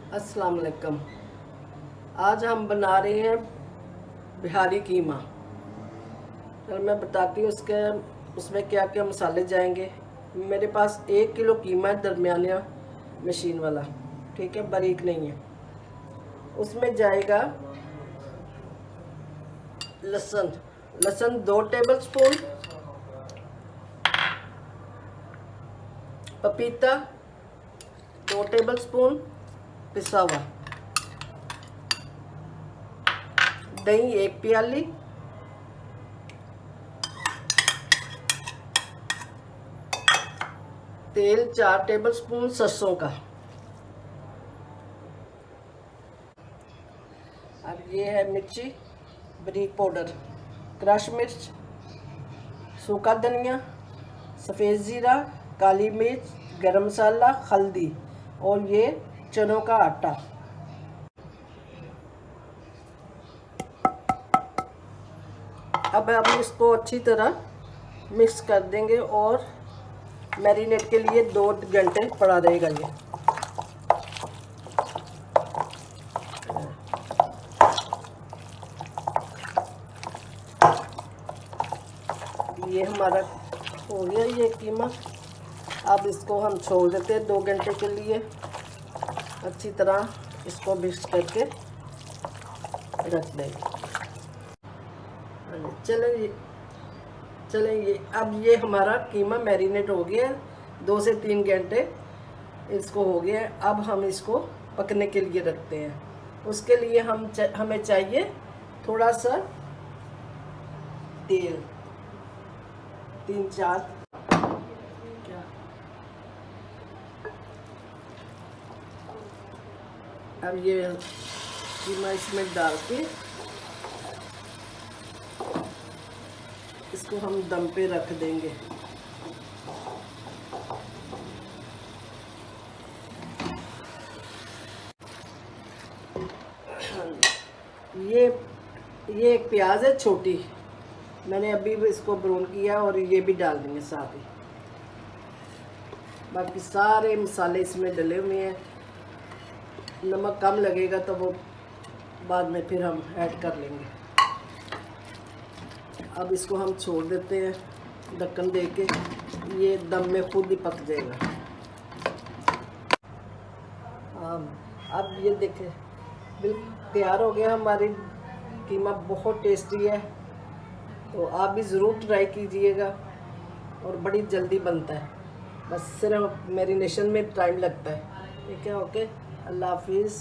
अस्सलाम वालेकुम। आज हम बना रहे हैं बिहारी कीमा। चल मैं बताती हूँ उसमें क्या क्या मसाले जाएंगे। मेरे पास 1 किलो कीमा है, दरमियाना मशीन वाला, ठीक है, बारीक नहीं है। उसमें जाएगा लहसुन लहसुन 2 टेबल स्पून, पपीता 2 टेबल स्पून पिसा हुआ, दही 1 प्याली, तेल 4 टेबल स्पून सरसों का। अब ये है मिर्ची बारीक पाउडर, क्रश मिर्च, सूखा धनिया, सफ़ेद ज़ीरा, काली मिर्च, गरम मसाला, हल्दी और ये चनों का आटा। अब हम इसको अच्छी तरह मिक्स कर देंगे और मैरिनेट के लिए 2 घंटे पड़ा रहेगा ये हमारा हो गया ये कीमा। अब इसको हम छोड़ देते हैं 2 घंटे के लिए। अच्छी तरह इसको मिक्स करके रख देंगे। चलें ये अब ये हमारा कीमा मैरिनेट हो गया, 2 से 3 घंटे इसको हो गया। अब हम इसको पकने के लिए रखते हैं। उसके लिए हमें चाहिए थोड़ा सा तेल, 3-4 क्या। अब ये कीमा इसमें डाल के इसको हम दम पे रख देंगे। ये एक प्याज है छोटी, मैंने अभी भी इसको ब्राउन किया और ये भी डाल देंगे साथ ही। बाकी सारे मसाले इसमें डले हुए हैं। नमक कम लगेगा तो वो बाद में फिर हम ऐड कर लेंगे। अब इसको हम छोड़ देते हैं ढक्कन दे के, ये दम में खुद ही पक जाएगा। अब ये देखें बिल्कुल तैयार हो गया हमारी कीमा, बहुत टेस्टी है। तो आप भी ज़रूर ट्राई कीजिएगा और बड़ी जल्दी बनता है, बस सिर्फ मैरिनेशन में टाइम लगता है। ठीक है, ओके, अल्लाह हाफिज़।